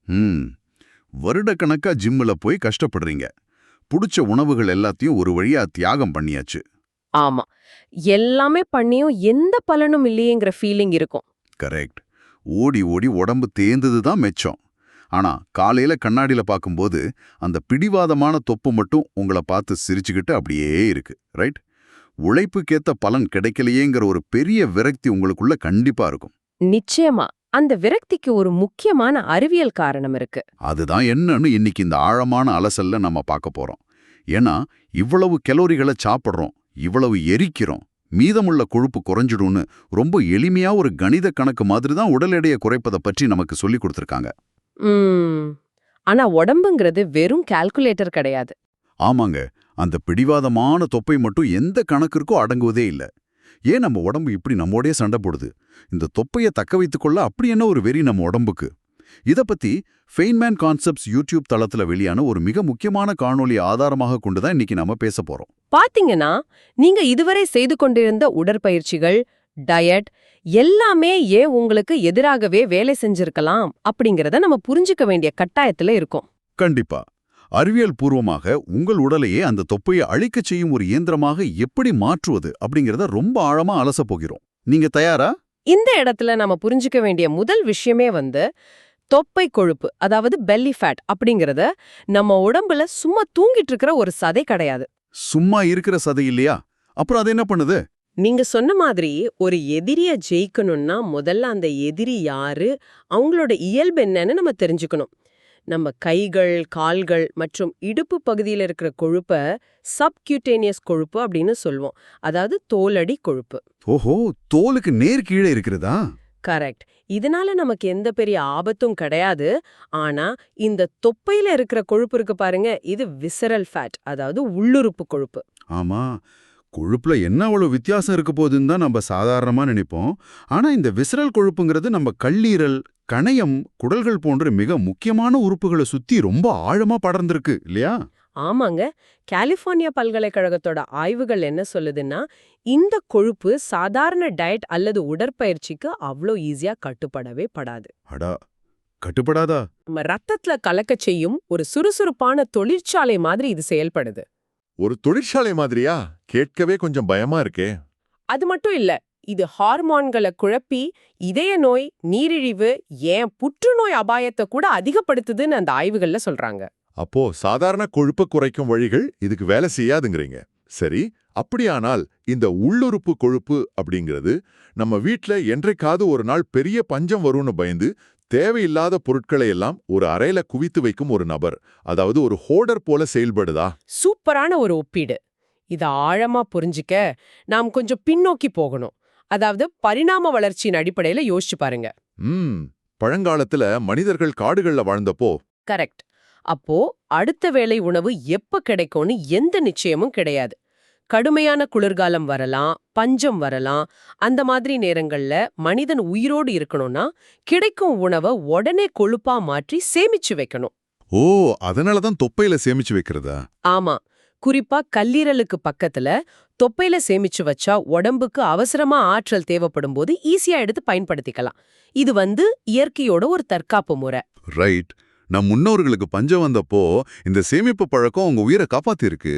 ம் வருடக்கணக்கா ஜிம்ல போய் கஷ்டப்படுறீங்க. புடிச்ச உணவுகள் எல்லாத்தையும் ஒரு வழியா தியாகம் பண்ணியாச்சு. ஆமா. எல்லாமே பண்ணியும் எந்த பலனும் இல்லையேங்கிற ஃபீலிங் இருக்கும். கரெக்ட். ஓடி ஓடி உடம்பு தேய்ந்தது தான் மிச்சம். ஆனா காலையில கண்ணாடியில பார்க்கும்போது அந்த பிடிவாதமான தொப்பு மட்டும் உங்களை பார்த்து சிரிச்சுக்கிட்டு அப்படியே இருக்கு. ரைட்? உழைப்புக்கேத்த பலன் கிடைக்கலையேங்கிற ஒரு பெரிய விரக்தி உங்களுக்குள்ள கண்டிப்பா இருக்கும். நிச்சயமா. அந்த விரக்திக்கு ஒரு முக்கியமான அறிவியல் காரணம் இருக்கு. அதுதான் என்னன்னு இன்னைக்கு இந்த ஆழமான அலசல்ல நம்ம பார்க்க போறோம். ஏன்னா இவ்வளவு கலோரிகளை சாப்பிடுறோம், இவ்வளவு எரிக்கிறோம், மீதமுள்ள கொழுப்பு குறைஞ்சிடும்னு ரொம்ப எளிமையா ஒரு கணித கணக்கு மாதிரி தான் உடல் எடையை குறைப்பதை பற்றி நமக்கு சொல்லி கொடுத்துருக்காங்க. ம். ஆனா உடம்புங்கிறது வெறும் கால்குலேட்டர் கிடையாது. ஆமாங்க, அந்த பிடிவாதமான தொப்பை மட்டும் எந்த கணக்கிற்கோ அடங்குவதே இல்ல. ஏன் நம்ம உடம்பு இப்படி நம்மோடே சண்டை போடுது? இந்த தொப்பையை தக்க வைத்துக்கொள்ள அப்படி என்ன ஒரு வெறி நம்ம உடம்புக்கு? இத பத்தி ஃபெய்ன்மேன் கான்செப்ட்ஸ் யூடியூப் தளத்துல வெளியான ஒரு மிக முக்கியமான காணொளி ஆதாரமாக கொண்டுதான் இன்னைக்கு நம்ம பேச போறோம். பாத்தீங்கன்னா, நீங்க இதுவரை செய்து கொண்டிருந்த உடற்பயிற்சிகள், டயட் எல்லாமே ஏன் உங்களுக்கு எதிராகவே வேலை செஞ்சிருக்கலாம் அப்படிங்கறத நம்ம புரிஞ்சுக்க வேண்டிய கட்டாயத்துல இருக்கோம். கண்டிப்பா. அறிவியல் பூர்வமாக உங்கள் உடலையே அந்த தொப்பையை அழிக்கச் செய்யும் ஒரு இயந்திரமாக எப்படி மாற்றுவது அப்படிங்கறத ரொம்ப ஆழமா அலசப் போகிறோம். நீங்க தயாரா? இந்த இடத்துல நம்ம புரிஞ்சுக்க வேண்டிய முதல் விஷயமே தொப்பை கொழுப்பு, அதாவது பெல்லி ஃபேட் அப்படிங்கறது நம்ம உடம்புல சும்மா தூங்கிட்டு இருக்கிற ஒரு சதை கிடையாது. சும்மா இருக்கிற சதை இல்லையா? அப்புறம் அது என்ன பண்ணுது? நீங்க சொன்ன மாதிரி ஒரு எதிரிய ஜெயிக்கணும்னா முதல்ல அந்த எதிரி யாரு, அவங்களோட இயல்பு என்னன்னு நம்ம தெரிஞ்சுக்கணும். நம்ம கைகள், கால்கள் மற்றும் இடுப்பு பகுதியில் இருக்கிற கொழுப்ப சப்கியூட்டேனியஸ் கொழுப்பு அப்படின்னு சொல்லுவோம். அதாவது தோலடி கொழுப்பு. ஓஹோ, தோலுக்கு நேர் கீழே இருக்கிறதா? கரெக்ட். இதனால நமக்கு எந்த பெரிய ஆபத்தும் கிடையாது. ஆனா இந்த தொப்பையில இருக்கிற கொழுப்பு இருக்கு பாருங்க, இது விசரல் ஃபேட், அதாவது உள்ளுறுப்பு கொழுப்பு. ஆமா, கொழுப்புல என்ன அவ்வளவு வித்தியாசம் இருக்க போகுதுன்னு தான் நம்ம சாதாரணமா நினைப்போம். ஆனா இந்த விசரல் கொழுப்புங்கிறது நம்ம கல்லீரல், கணையம், குடல்கள் போன்ற மிக முக்கியமான உறுப்புகளை சுத்தி ரொம்ப ஆழமா படர்ந்திருக்கு இல்லையா? ஆமாங்க. கலிஃபோர்னியா பல்கலைக்கழகத்தோட ஆய்வுகள் என்ன சொல்லுதுன்னா, இந்த கொழுப்பு சாதாரண டயட் அல்லது உடற்பயிற்சிக்கு அவ்வளோ ஈஸியா கட்டுப்படவே படாது. அடா, கட்டுப்படாதா? நம்ம ரத்தத்துல கலக்கச் செய்யும் ஒரு சுறுசுறுப்பான தொழிற்சாலை மாதிரி இது செயல்படுது. ஒரு தொழிற்சாலை மாதிரியா? கேட்கவே கொஞ்சம் பயமா இருக்கே. அது மட்டும் இல்ல, இது ஹார்மோன்களை குழப்பி இதய நோய், நீரிழிவு, ஏன் புற்றுநோய் அபாயத்தை கூட அதிகப்படுத்துதுன்னு அந்த ஆய்வுகள்ல சொல்றாங்க. அப்போ சாதாரண கொழுப்பை குறைக்கும் வழிகள் இதுக்கு வேலை செய்யாதுங்கிறீங்க. சரி, அப்படியானால் இந்த உள்ளுறுப்பு கொழுப்பு அப்படிங்கிறது நம்ம வீட்ல என்றைக்காவது ஒரு நாள் பெரிய பஞ்சம் வரும்னு பயந்து தேவையில்லாத பொருட்களை எல்லாம் ஒரு அறையில குவித்து வைக்கும் ஒரு நபர், அதாவது ஒரு ஹோர்டர் போல செயல்படுதா? சூப்பரான ஒரு ஒப்பீடு. இத ஆழமா புரிஞ்சுக்க நாம் கொஞ்சம் பின்னோக்கி போகணும். அதாவது பரிணாம வளர்ச்சியின் அடிப்படையில யோசிச்சு பாருங்க. பழங்காலத்துல மனிதர்கள் காடுகள்ல வாழ்ந்தப்போ. கரெக்ட். அப்போ அடுத்த வேளை உணவு எப்ப கிடைக்கும்னு எந்த நிச்சயமும் கிடையாது. கடுமையான குளிர்காலம் வரலாம், பஞ்சம் வரலாம். அந்த மாதிரி நேரங்கள்ல மனிதன் உயிரோடு இருக்கணும்னா கிடைக்கும் உணவை உடனே கொழுப்பா மாற்றி சேமிச்சு வைக்கணும். ஓ, அதனாலதான் தொப்பையில சேமிச்சு வைக்கிறதா? ஆமா. குறிப்பா கல்லீரலுக்கு பக்கத்துல தொப்பையில சேமிச்சு வச்சா உடம்புக்கு அவசரமா ஆற்றல் தேவைப்படும் போது ஈஸியா எடுத்து பயன்படுத்திக்கலாம். இது இயற்கையோட ஒரு தற்காப்பு முறை. ரைட். நம் முன்னோர்களுக்கு பஞ்சம் வந்தப்போ இந்த சேமிப்பு பழக்கம் உங்க உயிரை காப்பாத்திருக்கு.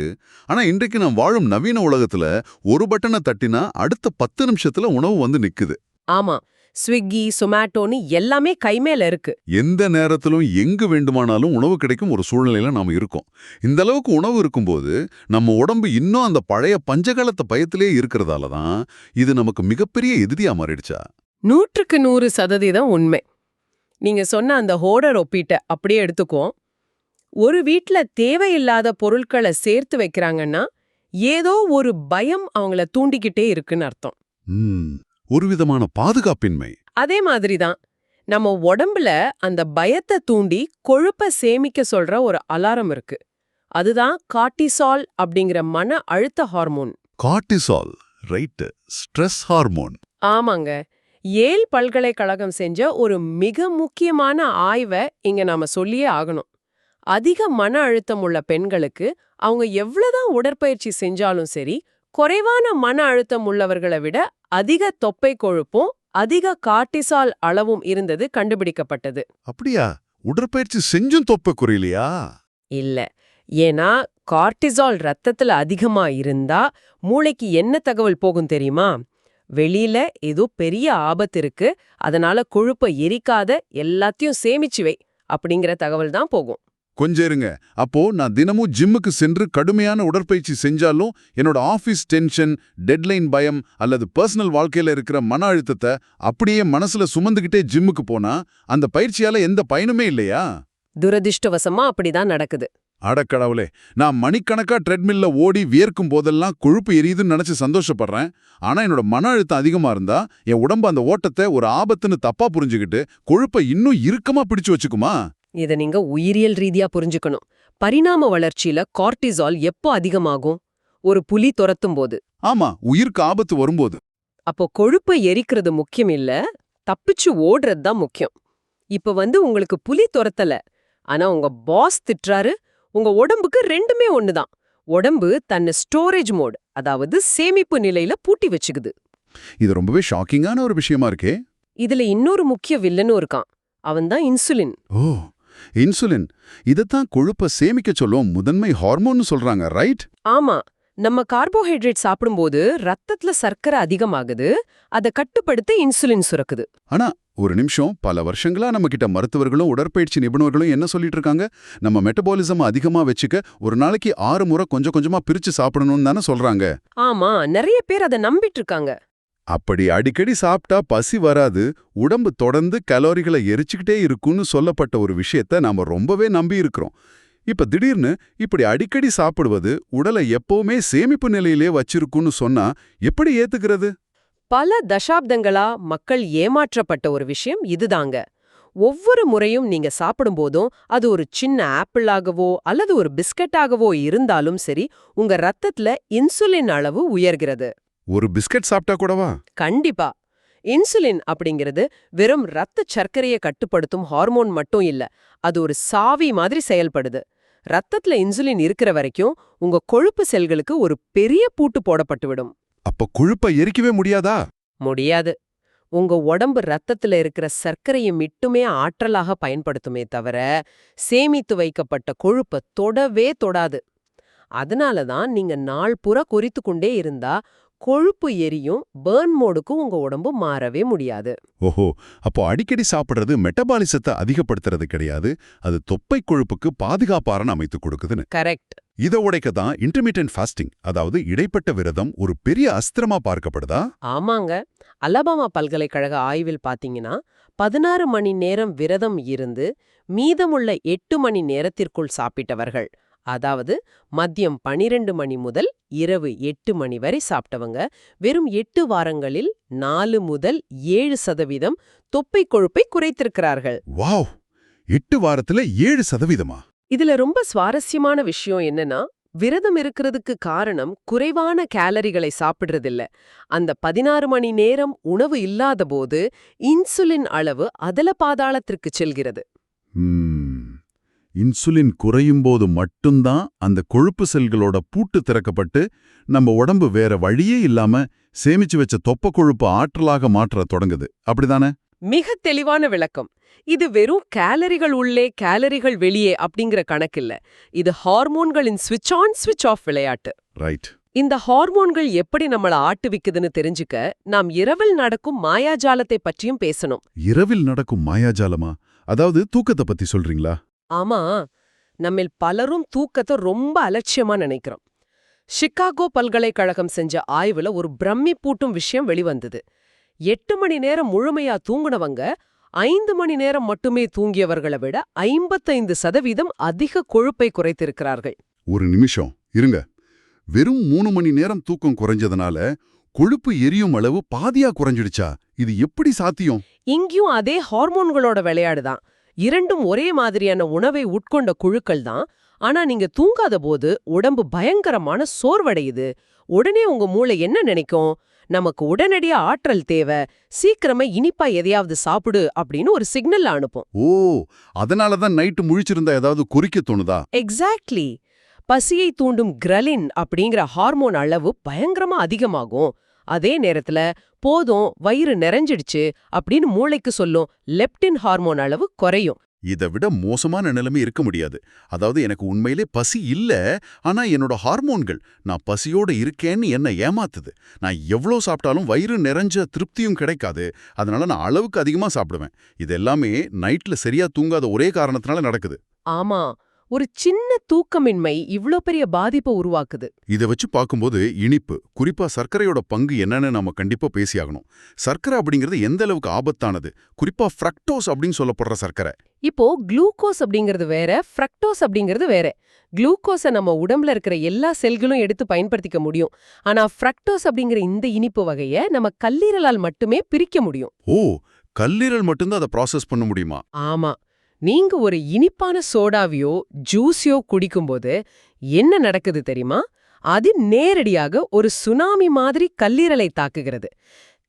ஆனா இன்றைக்கு நாம் வாழும் நவீன உலகத்துல ஒரு பட்டனை தட்டினா அடுத்த 10 நிமிஷத்துல உணவு வந்து நிக்குது. ஆமா. ஸ்விக்கி, சொமேட்டோன்னு எல்லாமே கைமேல இருக்கு. எந்த நேரத்திலும் எங்கு வேண்டுமானாலும் உணவு கிடைக்கும் ஒரு சூழ்நிலையில நாம இருக்கோம். இந்த அளவுக்கு உணவு இருக்கும்போது நம்ம உடம்பு இன்னும் அந்த பழைய பஞ்சகாலத்து பயத்திலே இருக்கிறதால தான் இது நமக்கு மிகப்பெரிய எதிரியா மாறிடுச்சா? 100க்கு 100% உண்மை. நீங்க சொன்ன அந்த ஹோர்டர் ஒப்பீட்டை அப்படியே எடுத்துக்குவோம். ஒரு வீட்ல தேவையில்லாத பொருட்களை சேர்த்து வைக்கிறாங்கன்னா ஏதோ ஒரு பயம் அவங்கள தூண்டிக்கிட்டே இருக்குன்னு அர்த்தம். ஒரு விதமான பாதுகாப்பின்மை. அதே மாதிரிதான் நம்ம உடம்புல அந்த பயத்தை தூண்டி கொழுப்ப சேமிக்க சொல்ற ஒரு அலாரம் இருக்கு. அதுதான் கார்ட்டிசால் அப்படிங்கிற மன அழுத்த hormone. Cortisol, right, stress hormone. ஆமாங்க. ஏல் பல்கலைக்கழகம் செஞ்ச ஒரு மிக முக்கியமான ஆய்வை இங்க நாம சொல்லியே ஆகணும். அதிக மன அழுத்தம் உள்ள பெண்களுக்கு அவங்க எவ்வளவுதான் உடற்பயிற்சி செஞ்சாலும் சரி, குறைவான மன அழுத்தம் உள்ளவர்களை விட அதிக தொப்பை கொழுப்பும் அதிக கார்ட்டிசால் அளவும் இருந்தது கண்டுபிடிக்கப்பட்டது. அப்படியா? உடற்பயிற்சி செஞ்சும் தொப்பை குறையலையா? இல்ல. ஏன்னா கார்டிசால் ரத்தத்துல அதிகமா இருந்தா மூளைக்கு என்ன தகவல் போகும் தெரியுமா? வெளியில ஏதோ பெரிய ஆபத்து இருக்கு, அதனால கொழுப்பை எரிக்காத, எல்லாத்தையும் சேமிச்சு வை அப்படிங்கிற தகவல் தான் போகும். கொஞ்சம் இருங்க. அப்போ நான் தினமும் ஜிம்முக்கு சென்று கடுமையான உடற்பயிற்சி செஞ்சாலும் என்னோட ஆபீஸ் டென்ஷன், டெட்லைன் பயம் அல்லது பர்சனல் வாழ்க்கையில இருக்கிற மன அழுத்தத்தை அப்படியே மனசுல சுமந்துகிட்டே ஜிம்முக்கு போனா அந்த பயிற்சியால எந்த பயனுமே இல்லையா? துரதிர்ஷ்டவசமா அப்படிதான் நடக்குது. அடக்கடவுளே, நான் மணிக்கணக்கா ட்ரெட்மில்ல ஓடி வியர்க்கும் போதெல்லாம் கொழுப்பு எரியுதுன்னு நினைச்சு சந்தோஷப்படுறேன். ஆனா என்னோட மன அழுத்தம் அதிகமா இருந்தா என் உடம்பு அந்த ஓட்டத்தை ஒரு ஆபத்துன்னு தப்பா புரிஞ்சுக்கிட்டு கொழுப்பை இன்னும் இறுக்கமா பிடிச்சு வச்சுக்குமா? இத நீங்க உயிரியல் ரீதியா புரிஞ்சுக்கணும். பரிணாம வளர்ச்சியில கார்டிசால் எப்போ அதிகமாகும்? ஒரு புலி துரத்தும் போது. ஆமா, உயிருக்கு ஆபத்து வரும்போது. அப்போ கொழுப்பை எரிக்கிறது முக்கியம் இல்ல, தப்பிச்சு ஓடுறது தான் முக்கியம். இப்ப உங்களுக்கு புலி துரத்தல, ஆனா உங்க பாஸ் திட்டுறாரு. உங்க உடம்புக்கு ரெண்டுமே ஒண்ணுதான். உடம்பு தன்னை ஸ்டோரேஜ் மோட், அதாவது சேமிப்பு நிலையில பூட்டி வச்சுக்குது. இது ரொம்பவே ஷாக்கிங்கான ஒரு விஷயமா இருக்கே. இதுல இன்னொரு முக்கிய வில்லனும் இருக்கான். அவன்தான் இன்சுலின். ஓ, இன்சுலின். இதத்தான் கொழுப்பை சேமிக்க சொல்லும் முதன்மை ஹார்மோன்னு சொல்றாங்க, ரைட்? ஆமா, நம்ம கார்போஹைட்ரேட் சாப்பிடும்போது ரத்தத்துல சர்க்கரை அதிகமாகுது, அதை கட்டுப்படுத்த இன்சுலின் சுரக்குது. ஆனா ஒரு நிமிஷம், பல வருஷங்களா நம்ம கிட்ட மருத்துவர்களும் உடற்பயிற்சி நிபுணர்களும் என்ன சொல்லிட்டு இருக்காங்க? நம்ம மெட்டபாலிசம் அதிகமா வச்சுக்க ஒரு நாளைக்கு 6 முறை கொஞ்சம் கொஞ்சமா பிரிச்சு சாப்பிடணும்னு தானே சொல்றாங்க. ஆமா, நிறைய பேர் அதை நம்பிட்டு இருக்காங்க. அப்படி அடிக்கடி சாப்பிட்டா பசி வராது, உடம்பு தொடர்ந்து கலோரிகளை எரிச்சுக்கிட்டே இருக்குன்னு சொல்லப்பட்ட ஒரு விஷயத்த நாம ரொம்பவே நம்பி இருக்கிறோம். இப்ப திடீர்னு இப்படி அடிக்கடி சாப்பிடுவது உடலை எப்பவுமே சேமிப்பு நிலையிலே வச்சிருக்குன்னு சொன்னா எப்படி ஏத்துக்கிறது? பல தசாப்தங்களா மக்கள் ஏமாற்றப்பட்ட ஒரு விஷயம் இதுதாங்க. ஒவ்வொரு முறையும் நீங்க சாப்பிடும்போதும் அது ஒரு சின்ன ஆப்பிளாகவோ அல்லது ஒரு பிஸ்கட்டாகவோ இருந்தாலும் சரி, உங்க ரத்தத்துல இன்சுலின் அளவு உயர்கிறது. ஒரு பிஸ்கட் சாப்பிட்டா கூடவா? கண்டிப்பா. இன்சுலின் அப்படிங்கிறது வெறும் ரத்த சர்க்கரையை கட்டுப்படுத்தும் ஹார்மோன் மட்டும் இல்ல, அது ஒரு சாவி மாதிரி செயல்படுது. ரத்தத்துல இன்சுலின் இருக்கிற வரைக்கும் உங்க கொழுப்பு செல்களுக்கு ஒரு பெரிய பூட்டு போடப்பட்டுவிடும். அப்ப கொழுப்பை எரிக்கவே முடியாதா? முடியாது. உங்க உடம்பு ரத்தத்துல இருக்கிற சர்க்கரையை மட்டுமே ஆற்றலாக பயன்படுத்துமே தவிர சேமித்து வைக்கப்பட்ட கொழுப்பை தொடவே தொடாது. அதனாலதான் நீங்க நாள் புற கொறித்து கொண்டே இருந்தா கொழுப்பு எரியும் பர்ன் மோடுக்கு உங்க உடம்பு மாறவே முடியாது. ஓஹோ, அப்போ அடிக்கடி சாப்பிடுறது மெட்டபாலிசத்தை அதிகப்படுத்துறது கிடையாது, அது தொப்பை கொழுப்புக்கு பாதுகாப்பாரன் அமைத்து கொடுக்குதுன்னு. கரெக்ட். இதை உடைக்க தான் இன்டர்மீடியன்ட் ஃபாஸ்டிங், அதாவது இடைப்பட்ட விரதம் ஒரு பெரிய அஸ்திரமா பார்க்கப்படுதா? ஆமாங்க. அலபாமா பல்கலைக்கழக ஆய்வில் பாத்தீங்கன்னா 16 மணி நேரம் விரதம் இருந்து மீதமுள்ள 8 மணி நேரத்திற்குள் சாப்பிட்டவர்கள், அதாவது மதியம் 12 மணி முதல் இரவு 8 மணி வரை சாப்பிட்டவங்க வெறும் 8 வாரங்களில் 4 முதல் 7% தொப்பை கொழுப்பை குறைத்திருக்கிறார்கள். வாவ், 8 வாரத்துல 7%? இதுல ரொம்ப சுவாரஸ்யமான விஷயம் என்னன்னா, விரதம் இருக்கிறதுக்கு காரணம் குறைவான கேலரிகளை சாப்பிடுறதில்ல. அந்த 16 மணி நேரம் உணவு இல்லாத போது இன்சுலின் அளவு அதல பாதாளத்திற்கு செல்கிறது. இன்சுலின் குறையும் போது மட்டும்தான் அந்த கொழுப்பு செல்களோட பூட்டு திறக்கப்பட்டு நம்ம உடம்பு வேற வழியே இல்லாம சேமிச்சு வச்ச தொப்பை கொழுப்பு ஆற்றலாக மாற்ற தொடங்குது, அப்படிதானே? மிக தெளிவான விளக்கம். இது வெறும் கேலரிகள் உள்ளே கேலரிகள் வெளியே அப்படிங்கிற கணக்கில்ல. இது ஹார்மோன்களின் ஸ்விட்ச் ஆன் ஸ்விட்ச் ஆஃப் விளையாட்டு. ரைட். இந்த ஹார்மோன்கள் எப்படி நம்மள ஆட்டுவிக்குதுன்னு தெரிஞ்சுக்க நாம் இரவில் நடக்கும் மாயாஜாலத்தை பற்றியும் பேசணும். இரவில் நடக்கும் மாயாஜாலமா? அதாவது தூக்கத்தை பத்தி சொல்றீங்களா? ஆமா, நம்மில் பலரும் தூக்கத்தை ரொம்ப அலட்சியமா நினைக்கிறோம். சிகாகோ பல்கலைக்கழகம் செஞ்ச ஆய்வுல ஒரு பிரமிப்பூட்டும் விஷயம் வெளிவந்தது. 8 மணி நேரம் முழுமையா தூங்குனவங்க 5 மணி நேரம் மட்டுமே தூங்கியவர்களை விட 55% அதிக கொழுப்பை குறைத்திருக்கிறார்கள். ஒரு நிமிஷம் இருங்க. வெறும் 3 மணி நேரம் தூக்கம் குறைஞ்சதுனால கொழுப்பு எரியும் அளவு பாதியா குறைஞ்சிடுச்சா? இது எப்படி சாத்தியம்? இங்கேயும் அதே ஹார்மோன்களோட விளையாடுதான். இரண்டும் ஒரே மாதிரியான உணவை உட்கொண்ட குழுக்கள் தான். ஆனா நீங்க தூங்காத போது உடம்பு பயங்கரமான சோர்வடையுது. உடனே உங்க மூளை என்ன நினைக்கும்? நமக்கு உடனடியா ஆற்றல் தேவை, சீக்கிரமே இனிப்பா எதையாவது சாப்பிடு அப்படின்னு ஒரு சிக்னல் அனுப்பும். ஓ, அதனாலதான் நைட்டு முழிச்சிருந்தா ஏதாவது குறிக்க தோணுதா? எக்ஸாக்ட்லி. பசியை தூண்டும் கிரலின் அப்படிங்கிற ஹார்மோன் அளவு பயங்கரமா அதிகமாகும். அதே நேரத்துல போதும் வயிறு நிறைஞ்சிடுச்சு அப்படின்னு மூளைக்கு சொல்லும் லெப்டின் ஹார்மோன் அளவு குறையும். இதை விட மோசமான நிலைமை இருக்க முடியாது. அதாவது எனக்கு உண்மையிலே பசி இல்ல, ஆனா என்னோட ஹார்மோன்கள் நான் பசியோட இருக்கேன்னு என்ன ஏமாத்துது. நான் எவ்வளோ சாப்பிட்டாலும் வயிறு நிறைஞ்ச திருப்தியும் கிடைக்காது. அதனால நான் அளவுக்கு அதிகமா சாப்பிடுவேன். இது எல்லாமே நைட்ல சரியா தூங்காத ஒரே காரணத்தினால நடக்குது. ஆமா, ஒரு சின்ன தூக்கமின்மை இவ்ளோ பெரிய பாதிப்பை உருவாக்குது. இதை வச்சு பார்க்கும்போது இனிப்பு, குறிப்பா சர்க்கரையோட பங்கு என்னன்னு நாம கண்டிப்பா பேசியாகணும். சர்க்கரை அப்படிங்கிறது எந்த அளவுக்கு ஆபத்தானது, குறிப்பா ஃப்ரக்டோஸ் அப்படின்னு சொல்லப்படுற சர்க்கரை. இப்போ குளுக்கோஸ் அப்படிங்கிறது வேற, ஃப்ரக்டோஸ் அப்படிங்கிறது வேற. குளுக்கோஸை நம்ம உடம்புல இருக்கிற எல்லா செல்களும் எடுத்து பயன்படுத்திக்க முடியும். ஆனா ஃப்ரக்டோஸ் அப்படிங்கிற இந்த இனிப்பு வகையை நம்ம கல்லீரலால் மட்டுமே பிரிக்க முடியும். ஓ, கல்லீரல் மட்டும்தான் அதை ப்ராசஸ் பண்ண முடியுமா? ஆமா, நீங்க ஒரு இனிப்பான சோடாவையோ ஜூஸையோ குடிக்கும்போது என்ன நடக்குது தெரியுமா? அது நேரடியாக ஒரு சுனாமி மாதிரி கல்லீரலை தாக்குகிறது.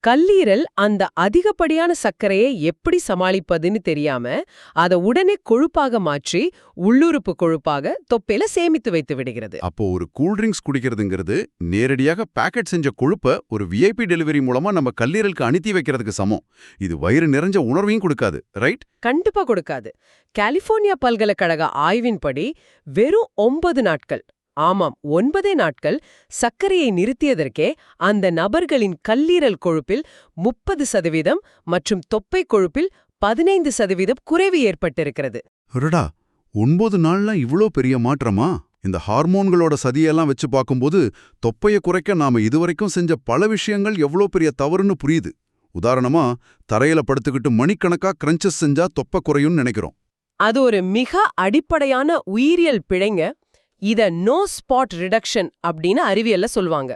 கல்லீரல் அந்த அதிகப்படியான சர்க்கரையை எப்படி சமாளிப்பதுன்னு தெரியாம அதை உடனே கொழுப்பாக மாற்றி உள்ளுறுப்பு கொழுப்பாக தொப்பையில சேமித்து வைத்து விடுகிறது. அப்போ ஒரு கூல்ட்ரிங்க்ஸ் குடிக்கிறதுங்கிறது நேரடியாக பேக்கெட் செஞ்ச கொழுப்பை ஒரு விஐபி டெலிவரி மூலமா நம்ம கல்லீரலுக்கு அனுப்பி வைக்கிறதுக்கு சமம். இது வயிறு நிறைஞ்ச உணர்வையும் கொடுக்காது, ரைட்? கண்டிப்பா கொடுக்காது. கலிபோர்னியா பல்கலைக்கழக ஆய்வின்படி வெறும் 9 நாட்கள், ஆமாம் 9 நாட்கள் சர்க்கரையை நிறுத்தியதற்கே அந்த நபர்களின் கல்லீரல் கொழுப்பில் 30% மற்றும் தொப்பை கொழுப்பில் 15% குறைவு ஏற்பட்டிருக்கிறது. அடடா, 9 நாள்லாம் இவ்ளோ பெரிய மாற்றமா? இந்த ஹார்மோன்களோட சதியெல்லாம் வச்சு பார்க்கும்போது தொப்பையை குறைக்க நாம இதுவரைக்கும் செஞ்ச பல விஷயங்கள் எவ்வளோ பெரிய தவறுன்னு புரியுது. உதாரணமா, தரையில படுத்துக்கிட்டு மணிக்கணக்கா கிரன்ச்சஸ் செஞ்சா தொப்பை குறையும்னு நினைக்கிறோம். அது ஒரு மிக அடிப்படையான உயிரியல் பிழைங்க. இத நோ ஸ்பாட் ரிடக்ஷன் அப்படின்னு அறிவியல்ல சொல்வாங்க.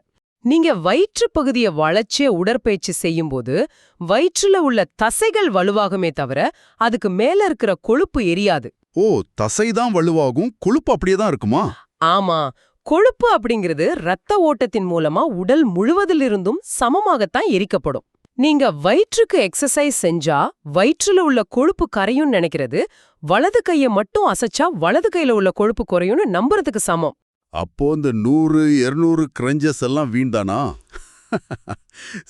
நீங்க வயிற்று பகுதியை வளைச்சே உடற்பயிற்சி செய்யும்போது வயிற்றுல உள்ள தசைகள் வலுவாகுமே தவிர அதுக்கு மேல இருக்கிற கொழுப்பு எரியாது. ஓ, தசைதான் வலுவாகும், கொழுப்பு அப்படியே தான் இருக்குமா? ஆமா, கொழுப்பு அப்படிங்கிறது இரத்த ஓட்டத்தின் மூலமா உடல் முழுவதிலிருந்தும் சமமாகத்தான் எரிக்கப்படும். நீங்க வயிற்றுக்கு எக்ஸசைஸ் செஞ்சா வயிற்றுல உள்ள கொழுப்பு கரையும் நினைக்கிறது, வலது கையை மட்டும் அசைச்சா வலது கையில உள்ள கொழுப்பு குறையும்னு நம்புறதுக்கு சமம். அப்போ இந்த 100-200 கிரஞ்சஸ் எல்லாம் வீண்தானா?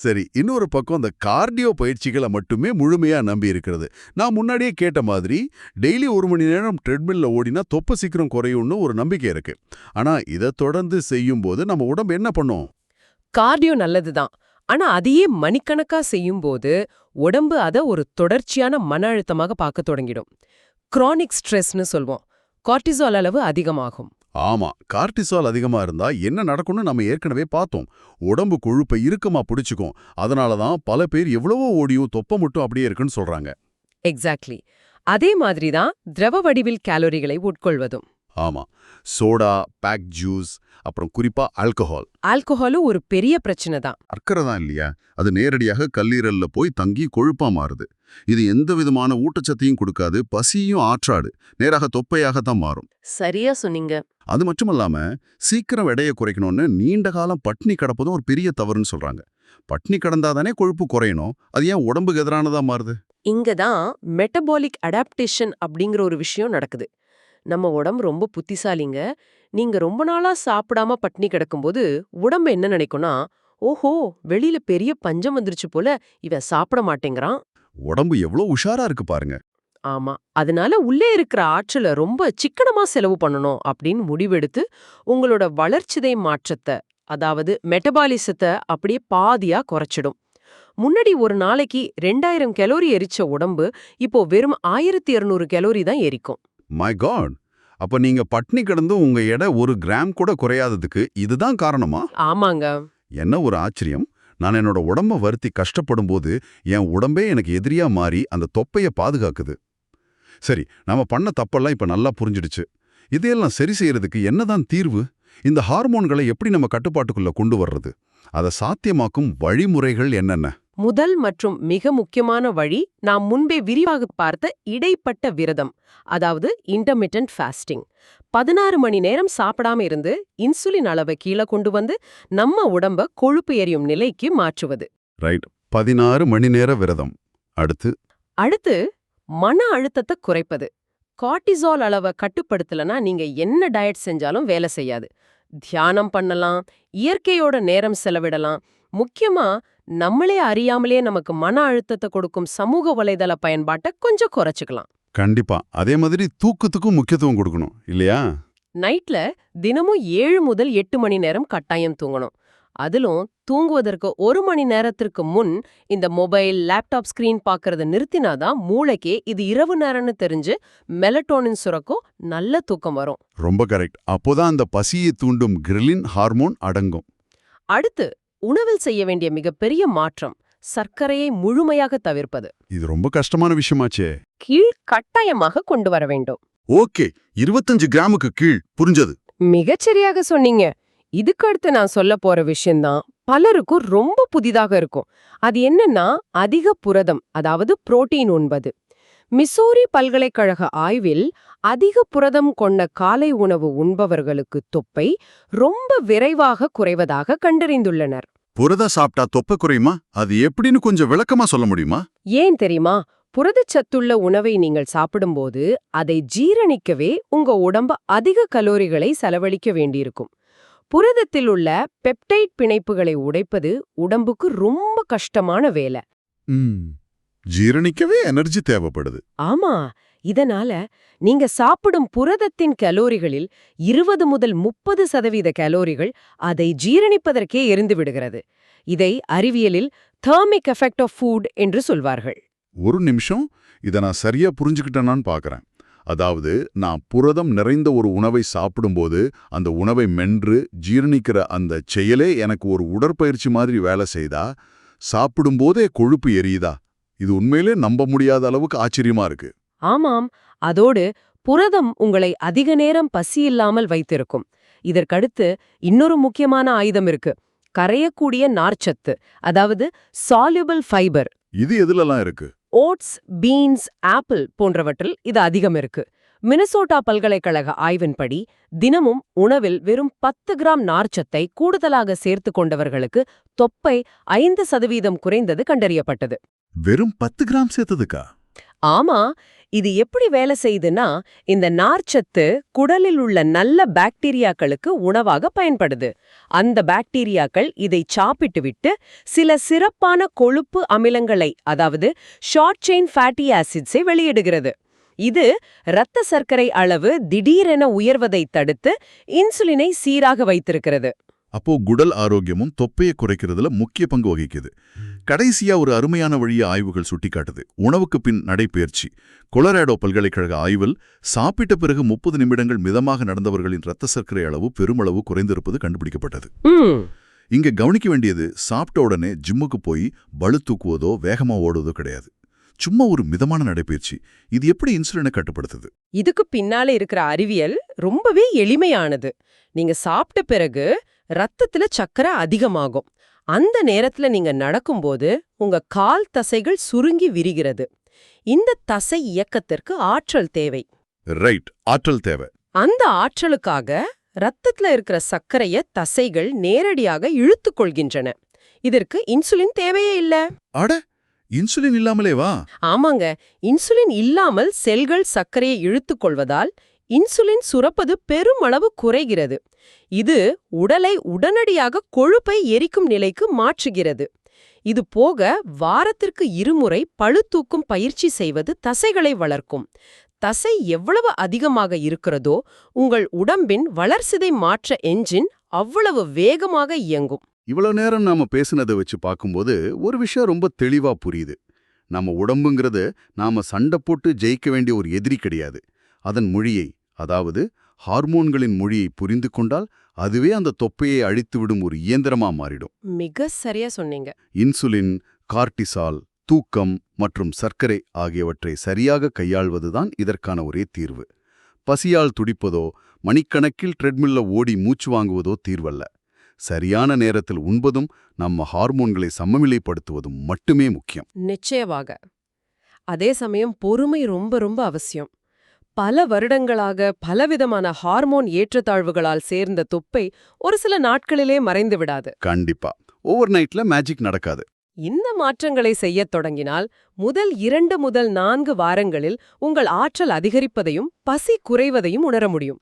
சரி, இன்னொரு பக்கம் இந்த கார்டியோ பயிற்சிகளை மட்டுமே முழுமையா நம்பி இருக்கிறது. நான் முன்னாடியே கேட்ட மாதிரி டெய்லி 1 மணி நேரம் ட்ரெட்மில்ல ஓடினா தொப்பை சீக்கிரம் குறையும்னு ஒரு நம்பிக்கை இருக்கு. ஆனா இதை தொடர்ந்து செய்யும்போது நம்ம உடம்பு என்ன பண்ணும்? கார்டியோ நல்லதுதான். ஆனா அதையே மணிக்கணக்கா செய்யும்போது உடம்பு அதை ஒரு தொடர்ச்சியான மன அழுத்தமாக பார்க்க தொடங்கிடும். கிரானிக் ஸ்ட்ரெஸ்னு சொல்வோம். கார்டிசால் அளவு அதிகமாகும். ஆமா, கார்டிசால் அதிகமா இருந்தா என்ன நடக்கும்னு நம்ம ஏற்கனவே பார்த்தோம். உடம்பு கொழுப்பை இறுக்கமா பிடிச்சுக்கும். அதனாலதான் பல பேர் எவ்வளவோ ஓடியும் தொப்பை மட்டும் அப்படியே இருக்குன்னு சொல்றாங்க. எக்ஸாக்ட்லி. அதே மாதிரிதான் திரவ வடிவில் கேலரிகளை உட்கொள்வதும். ஆமா, சோடா, பேக் ஜூஸ், அப்புறம் குறிப்பா ஆல்கஹால். ஆல்கஹாலும் ஒரு பெரிய பிரச்சனை தான். சர்க்கரை தான் இல்லையா, அது நேரடியாக கல்லீரல்ல போய் தங்கி கொழுப்பா மாறுது. இது எந்த விதமான ஊட்டச்சத்தையும் கொடுக்காது, பசியும் ஆற்றாது, நேராக தொப்பையாகத்தான் மாறும். சரியா சொன்னீங்க. அது மட்டுமல்லாம சீக்கிரம் எடையை குறைக்கணும்னு நீண்ட காலம் பட்னி கிடப்பதும் ஒரு பெரிய தவறுன்னு சொல்றாங்க. பட்னி கிடந்தாதானே கொழுப்பு குறையணும், அது ஏன் உடம்புக்கு எதிரானதா மாறுது? இங்கதான் மெட்டபாலிக் அடாப்டேஷன் அப்படிங்கிற ஒரு விஷயம் நடக்குது. நம்ம உடம்பு ரொம்ப புத்திசாலிங்க. நீங்க ரொம்ப நாளா சாப்பிடாம பட்னி கிடக்கும்போது உடம்பு என்ன நினைக்கும்னா, ஓஹோ வெளியில பெரிய பஞ்சம் வந்துருச்சு போல, இவன் சாப்பிட மாட்டேங்கிறான். உடம்பு எவ்வளோ உஷாரா இருக்கு பாருங்க. ஆமா, அதனால உள்ளே இருக்கிற ஆற்றலை ரொம்ப சிக்கனமா செலவு பண்ணணும் அப்படின்னு முடிவெடுத்து உங்களோட வளர்ச்சிதை மாற்றத்தை, அதாவது மெட்டபாலிசத்தை அப்படியே பாதியா குறைச்சிடும். முன்னாடி ஒரு நாளைக்கு 2000 கலோரி எரிச்ச உடம்பு இப்போ வெறும் 1200 கலோரி தான் எரிக்கும். மை காட், அப்ப நீங்க பட்னி கிடந்து உங்க எடை 1 கிராம் கூட குறையாததுக்கு இதுதான் காரணமா? ஆமாங்க. என்ன ஒரு ஆச்சரியம். நான் என்னோட உடம்ப வருத்தி கஷ்டப்படும் போது என் உடம்பே எனக்கு எதிரியா மாறி அந்த தொப்பைய பாதுகாக்குது. சரி, நாம பண்ண தப்பெல்லாம் இப்ப நல்லா புரிஞ்சிடுச்சு. இதையெல்லாம் சரி செய்யறதுக்கு என்னதான் தீர்வு? இந்த ஹார்மோன்களை எப்படி நம்ம கட்டுப்பாட்டுக்குள்ள கொண்டு வர்றது? அதை சாத்தியமாக்கும் வழிமுறைகள் என்னென்ன? முதல் மற்றும் மிக முக்கியமான வழி நாம் முன்பே விரிவாக பார்த்த இடைப்பட்ட விரதம், அதாவது இன்டர்மிட்டன்ட் ஃபாஸ்டிங். 16 மணி நேரம் சாப்பிடாம இருந்து இன்சுலின் அளவை கீழே கொண்டு வந்து நம்ம உடம்ப கொழுப்பு எரியும் நிலைக்கு மாற்றுவது. ரைட், 16 மணி நேர விரதம். அடுத்து மன அழுத்தத்தை குறைப்பது. கார்டிசால் அளவை கட்டுப்படுத்தலனா நீங்க என்ன டயட் செஞ்சாலும் வேலை செய்யாது. தியானம் பண்ணலாம், இயற்கையோட நேரம் செலவிடலாம். முக்கியமா நம்மளே அறியாமலே நமக்கு மன அழுத்தத்தை கொடுக்கும் சமூக வலைதள பயன்பாட்டை கொஞ்சம் குறைச்சுக்கலாம். கண்டிப்பா. அதே மாதிரி தூக்கத்துக்கும் முக்கியத்துவம் கொடுக்கணும் இல்லையா? நைட்ல தினமும் 7 முதல் 8 மணி நேரம் கட்டாயம் தூங்கணும். அதிலும் தூங்குவதற்கு 1 மணி நேரத்திற்கு முன் இந்த மொபைல், லேப்டாப் ஸ்கிரீன் பார்க்கறத நிறுத்தினாதான் மூளைக்கே இது இரவு நேரம்னு தெரிஞ்சு மெலட்டோனின் சுரக்கும், நல்ல தூக்கம் வரும். ரொம்ப கரெக்ட். அப்போதான் அந்த பசியை தூண்டும் கிரிலின் ஹார்மோன் அடங்கும். அடுத்து உணவில் செய்ய வேண்டிய மிகப்பெரிய மாற்றம் சர்க்கரையை முழுமையாக தவிர்ப்பது. இது ரொம்ப கஷ்டமான விஷயமாச்சே. கீழ் கட்டாயமாக கொண்டு வர வேண்டும். ஓகே, 25 கிராமுக்கு கீழ், புரிஞ்சது. மிகச்சரியாக சொன்னீங்க. இதுக்கு அடுத்து நான் சொல்ல போற விஷயம்தான் பலருக்கும் ரொம்ப புதிதாக இருக்கும். அது என்னன்னா அதிக புரதம், அதாவது புரோட்டீன் உண்பது. மிசோரி பல்கலைக்கழக ஆய்வில் அதிக புரதம் கொண்ட காலை உணவு உண்பவர்களுக்கு தொப்பை ரொம்ப விரைவாக குறைவதாக கண்டறிந்துள்ளனர். புரதம் சாப்பிட்டா தொப்பை குறையுமா? அது எப்படின்னு கொஞ்சம் விளக்கமா சொல்ல முடியுமா? ஏன் தெரியுமா? புரதச்சத்துள்ள உணவை நீங்கள் சாப்பிடும்போது அதை ஜீரணிக்கவே உங்க உடம்பு அதிக கலோரிகளை செலவழிக்க வேண்டியிருக்கும். புரதத்தில் உள்ள பெப்டைட் பிணைப்புகளை உடைப்பது உடம்புக்கு ரொம்ப கஷ்டமான வேலை. ஜீரணிக்கவே எனர்ஜி தேவைப்படுது. ஆமா, இதனால நீங்க சாப்பிடும் புரதத்தின் கலோரிகளில் 20 முதல் 30% கலோரிகள் அதை ஜீரணிப்பதற்கே எரிந்து விடுகிறது. இதை அறிவியலில் தெர்மிக் எஃபெக்ட் ஆஃப் ஃபுட் என்று சொல்வார்கள். ஒரு நிமிஷம், இதை நான் சரியா புரிஞ்சுக்கிட்டேனான்னு பார்க்கறேன். அதாவது, நான் புரதம் நிறைந்த ஒரு உணவை சாப்பிடும்போது அந்த உணவை மென்று ஜீரணிக்கிற அந்த செயலே எனக்கு ஒரு உடற்பயிற்சி மாதிரி வேலை செய்தா, சாப்பிடும்போதே கொழுப்பு எரியுதா? இது உண்மையிலே நம்ப முடியாத அளவுக்கு ஆச்சரியமா இருக்கு. ஆமாம், அதோடு புரதம் உங்களை அதிக நேரம் பசியில்லாமல் வைத்திருக்கும். இதற்கடுத்து இன்னொரு முக்கியமான ஆயுதம் இருக்கு. கரையக்கூடிய நார்ச்சத்து, அதாவது சால்யுபிள் ஃபைபர். இது எதுலலாம் இருக்கு? ஓட்ஸ், பீன்ஸ், ஆப்பிள் போன்றவற்றில் இது அதிகம் இருக்கு. மினசோட்டா பல்கலைக்கழக ஆய்வின்படி தினமும் உணவில் வெறும் 10 கிராம் நார்ச்சத்தை கூடுதலாக சேர்த்து கொண்டவர்களுக்கு தொப்பை 5% குறைந்தது கண்டறியப்பட்டது. வெறும் 10 கிராம் சேர்த்ததுக்கா? ஆமா, இது எப்படி வேலை செய்யுதுன்னா, இந்த நார்ச்சத்து குடலில் உள்ள நல்ல பாக்டீரியாக்களுக்கு உணவாக பயன்படுது. அந்த பாக்டீரியாக்கள் இதை சாப்பிட்டு விட்டு சில சிறப்பான கொழுப்பு அமிலங்களை, அதாவது ஷார்ட் செயின் ஃபேட்டி ஆசிட்ஸை வெளியிடுகிறது. இது இரத்த சர்க்கரை அளவு திடீரென உயர்வதை தடுத்து இன்சுலினை சீராக வைத்திருக்கிறது. அப்போ குடல் ஆரோக்கியமும் தொப்பையை குறைக்கிறதுல முக்கிய பங்கு வகிக்குது. கடைசியா ஒரு அருமையான வழியை ஆய்வுகள் சுட்டிக்காட்டுது. உணவுக்கு பின் நடைபயிற்சி. கொலராடோ பல்கலைக்கழக ஆய்வில் சாப்பிட்ட பிறகு 30 நிமிடங்கள் மிதமாக நடந்தவர்களின் இரத்த சர்க்கரை அளவு பெருமளவு குறைந்திருப்பது கண்டுபிடிக்கப்பட்டது. இங்க கவனிக்க வேண்டியது, சாப்பிட்ட உடனே ஜிம்முக்கு போய் பளு தூக்குவதோ வேகமா ஓடுவதோ கிடையாது. சும்மா ஒரு மிதமான நடைபயிற்சி. இது எப்படி இன்சுலினை கட்டுப்படுத்துது? இதுக்கு பின்னாலே இருக்கிற அறிவியல் ரொம்பவே எளிமையானது. நீங்க சாப்பிட்ட பிறகு ரத்தத்துல சக்கரை அதிகமாகும். அந்த நேரத்துல நீங்க நடக்கும்போது உங்க கால் தசைகள் சுருங்கி விரிகிறது. இந்த தசை இயக்கத்திற்கு ஆற்றல் தேவை. ரைட், ஆற்றல் தேவை. அந்த ஆற்றலுக்காக ரத்தத்துல இருக்கிற சர்க்கரைய தசைகள் நேரடியாக இழுத்துக் கொள்கின்றன. இதற்கு இன்சுலின் தேவையே இல்ல. அட, இன்சுலின் இல்லாமலே வா? ஆமாங்க, இன்சுலின் இல்லாமல் செல்கள் சர்க்கரையை இழுத்துக் கொள்வதால் இன்சுலின் சுரப்பது பெருமளவு குறைகிறது. இது உடலை உடனடியாக கொழுப்பை எரிக்கும் நிலைக்கு மாற்றுகிறது. இது போக வாரத்திற்கு 2 முறை பளுதூக்கும் பயிற்சி செய்வது தசைகளை வளர்க்கும். தசை எவ்வளவு அதிகமாக இருக்கிறதோ உங்கள் உடம்பின் வளர்சிதை மாற்ற என்ஜின் அவ்வளவு வேகமாக இயங்கும். இவ்வளவு நேரம் நாம பேசுனதை வச்சு பார்க்கும்போது ஒரு விஷயம் ரொம்ப தெளிவா புரியுது. நம்ம உடம்புங்கிறது நாம சண்டை போட்டு ஜெயிக்க வேண்டிய ஒரு எதிரி கிடையாது. அதன் மொழியை, அதாவது ஹார்மோன்களின் மொழியை புரிந்து கொண்டால் அதுவே அந்த தொப்பையை அழித்துவிடும் ஒரு இயந்திரமா மாறிடும். மிக சரியா சொன்னீங்க. இன்சுலின், கார்டிசால், தூக்கம் மற்றும் சர்க்கரை ஆகியவற்றை சரியாக கையாள்வதுதான் இதற்கான ஒரே தீர்வு. பசியால் துடிப்பதோ மணிக்கணக்கில் ட்ரெட்மில்ல ஓடி மூச்சு வாங்குவதோ தீர்வல்ல. சரியான நேரத்தில் உண்பதும் நம்ம ஹார்மோன்களை சமநிலைப்படுத்துவதும் மட்டுமே முக்கியம். நிச்சயமாக. அதே சமயம் பொறுமை ரொம்ப ரொம்ப அவசியம். பல வருடங்களாக பலவிதமான ஹார்மோன் ஏற்றத்தாழ்வுகளால் சேர்ந்த தொப்பை ஒரு சில நாட்களிலே மறைந்து விடாது. கண்டிப்பா ஓவர் நைட்ல மேஜிக் நடக்காது. இந்த மாற்றங்களை செய்யத் தொடங்கினால் முதல் 2 முதல் 4 வாரங்களில் உங்கள் ஆற்றல் அதிகரிப்பதையும் பசி குறைவதையும் உணர முடியும்.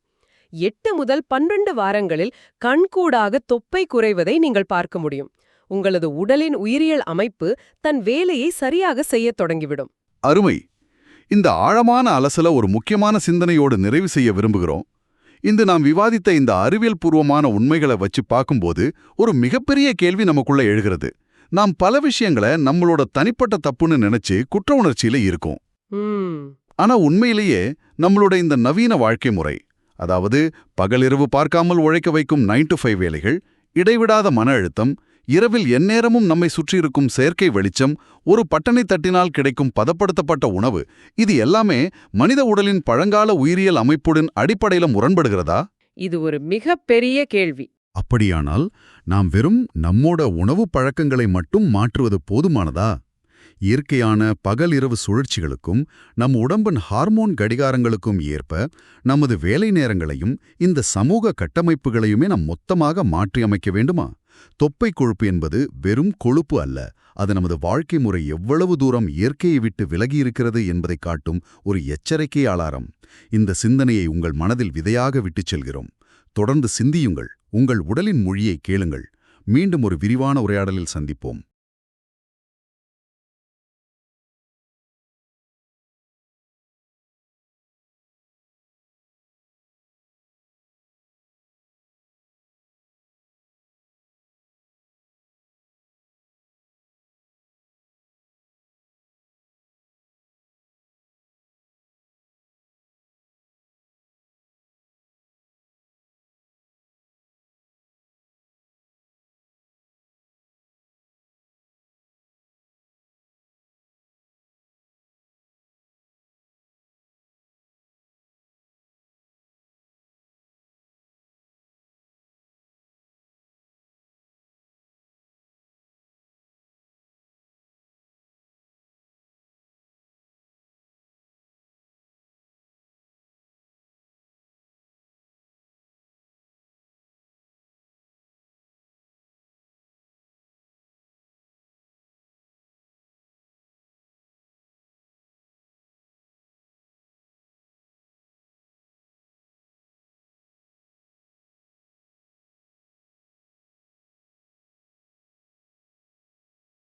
8 முதல் 12 வாரங்களில் கண்கூடாக தொப்பை குறைவதை நீங்கள் பார்க்க முடியும். உங்களது உடலின் உயிரியல் அமைப்பு தன் வேலையை சரியாக செய்யத் தொடங்கிவிடும். அருமை. இந்த ஆழமான அலசல ஒரு முக்கியமான சிந்தனையோடு நிறைவு செய்ய விரும்புகிறோம். இன்று நாம் விவாதித்த இந்த அறிவியல் பூர்வமான உண்மைகளை வச்சு பார்க்கும்போது ஒரு மிகப்பெரிய கேள்வி நமக்குள்ள எழுகிறது. நாம் பல விஷயங்களை நம்மளோட தனிப்பட்ட தப்புன்னு நினைச்சு குற்ற உணர்ச்சியில இருக்கோம். ஆனா உண்மையிலேயே நம்மளோட இந்த நவீன வாழ்க்கை முறை, அதாவது பகலிரவு பார்க்காமல் உழைக்க வைக்கும் 9 to 5 வேலைகள், இடைவிடாத மன அழுத்தம், இரவில் எந்நேரமும் நம்மை சுற்றியிருக்கும் செயற்கை வெளிச்சம், ஒரு பட்டனை தட்டினால் கிடைக்கும் பதப்படுத்தப்பட்ட உணவு, இது எல்லாமே மனித உடலின் பழங்கால உயிரியல் அமைப்புடன் அடிப்படையில முரண்படுகிறதா? இது ஒரு மிகப்பெரிய கேள்வி. அப்படியானால் நாம் வெறும் நம்மோட உணவு பழக்கங்களை மட்டும் மாற்றுவது போதுமானதா? இயற்கையான பகல் இரவு சுழற்சிகளுக்கும் நம் உடம்பின் ஹார்மோன் கடிகாரங்களுக்கும் ஏற்ப நமது வேலை நேரங்களையும் இந்த சமூக கட்டமைப்புகளையுமே நாம் மொத்தமாக மாற்றியமைக்க வேண்டுமா? தொப்பை கொழுப்பு என்பது வெறும் கொழுப்பு அல்ல, அது நமது வாழ்க்கை முறை எவ்வளவு தூரம் இயற்கையை விட்டு விலகியிருக்கிறது என்பதை காட்டும் ஒரு எச்சரிக்கை அலாரம். இந்த சிந்தனையை உங்கள் மனதில் விதையாக விட்டுச் செல்கிறோம். தொடர்ந்து சிந்தியுங்கள், உங்கள் உடலின் மொழியை கேளுங்கள். மீண்டும் ஒரு விரிவான உரையாடலில் சந்திப்போம்.